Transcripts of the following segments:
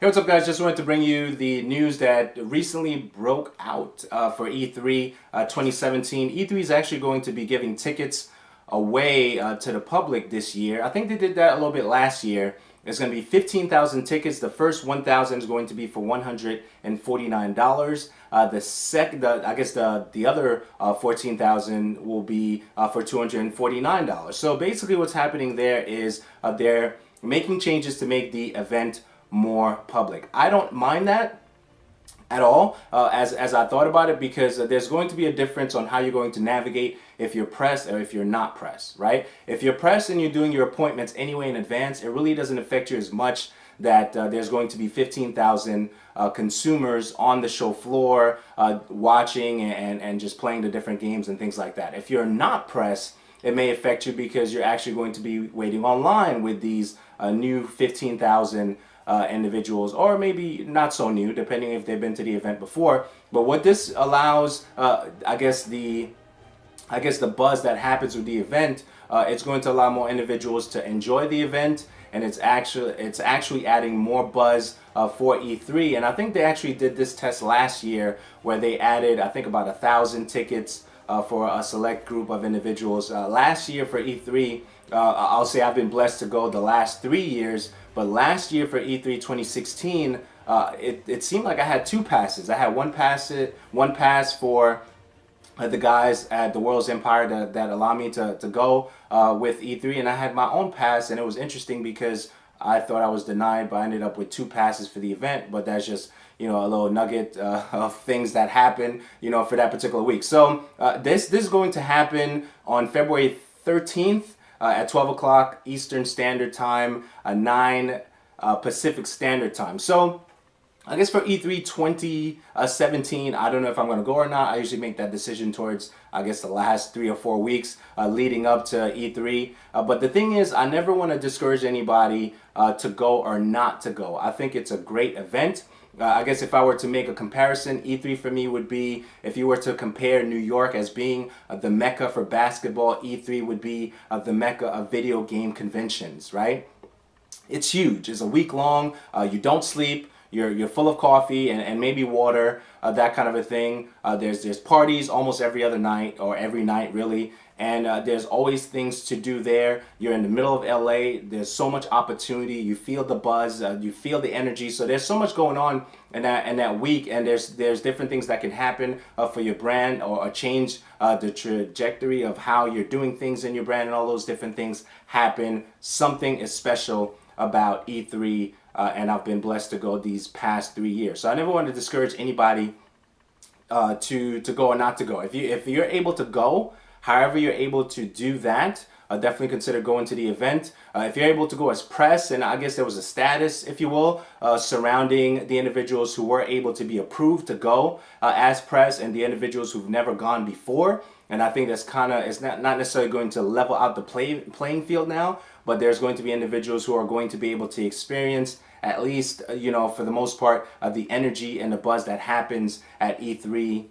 Hey, what's up, guys? Just wanted to bring you the news that recently broke out for E3 2017. E3 is actually going to be giving tickets away to the public this year. I think they did that a little bit last year. It's going to be 15,000 tickets. The first 1,000 is going to be for $149. The other 14,000 will be for $249. So basically, what's happening there is they're making changes to make the event more public. I don't mind that at all as I thought about it, because there's going to be a difference on how you're going to navigate if you're pressed or if you're not pressed, right? If you're pressed and you're doing your appointments anyway in advance, it really doesn't affect you as much that there's going to be 15,000 consumers on the show floor watching and just playing the different games and things like that. If you're not pressed, it may affect you because you're actually going to be waiting online with these new 15,000 individuals, or maybe not so new, depending if they've been to the event before. But what this allows, I guess the buzz that happens with the event, it's going to allow more individuals to enjoy the event, and it's actually adding more buzz for E3. And I think they actually did this test last year where they added, I think, about 1,000 tickets for a select group of individuals. Last year for E3, I'll say I've been blessed to go the last 3 years, but last year for E3 2016, it seemed like I had two passes. I had one pass for the guys at the World's Empire that allowed me to go with E3, and I had my own pass. And it was interesting because I thought I was denied, but I ended up with two passes for the event. But that's just, a little nugget of things that happen, for that particular week. So this is going to happen on February 13th at 12 o'clock Eastern Standard Time, 9 Pacific Standard Time. So I guess for E3 2017, I don't know if I'm going to go or not. I usually make that decision towards, I guess, the last 3 or 4 weeks leading up to E3. But the thing is, I never want to discourage anybody to go or not to go. I think it's a great event. I guess if I were to make a comparison, E3 for me would be, if you were to compare New York as being the mecca for basketball, E3 would be the mecca of video game conventions, right? It's huge. It's a week long. You don't sleep. You're full of coffee and maybe water, that kind of a thing. There's parties almost every other night, or every night really, and there's always things to do there. You're in the middle of LA. There's so much opportunity. You feel the buzz. You feel the energy. So there's so much going on in that week, and there's different things that can happen for your brand, or change the trajectory of how you're doing things in your brand, and all those different things happen. Something is special about E3. And I've been blessed to go these past 3 years. So I never want to discourage anybody to go or not to go. If you're able to go, however you're able to do that, definitely consider going to the event. If you're able to go as press, and I guess there was a status, if you will, surrounding the individuals who were able to be approved to go as press, and the individuals who've never gone before. And I think that's it's not necessarily going to level out the playing field now, but there's going to be individuals who are going to be able to experience, at least, for the most part, the energy and the buzz that happens at E3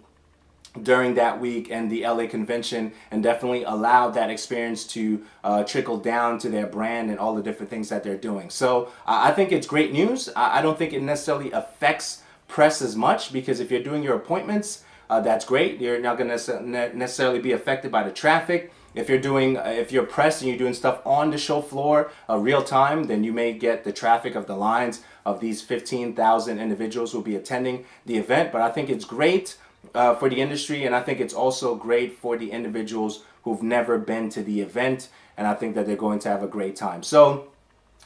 during that week and the LA convention, and definitely allow that experience to trickle down to their brand and all the different things that they're doing. So I think it's great news. I don't think it necessarily affects press as much, because if you're doing your appointments, that's great. You're not going to necessarily be affected by the traffic. If you're pressed and you're doing stuff on the show floor real time, then you may get the traffic of the lines of these 15,000 individuals who will be attending the event. But I think it's great for the industry, and I think it's also great for the individuals who've never been to the event, and I think that they're going to have a great time. So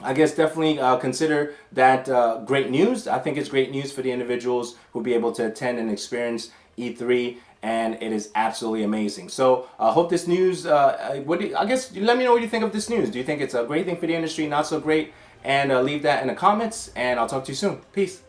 I guess definitely consider that great news. I think it's great news for the individuals who'll be able to attend and experience E3, and it is absolutely amazing. So I hope this news, I guess let me know what you think of this news. Do you think it's a great thing for the industry, not so great? And leave that in the comments, and I'll talk to you soon. Peace.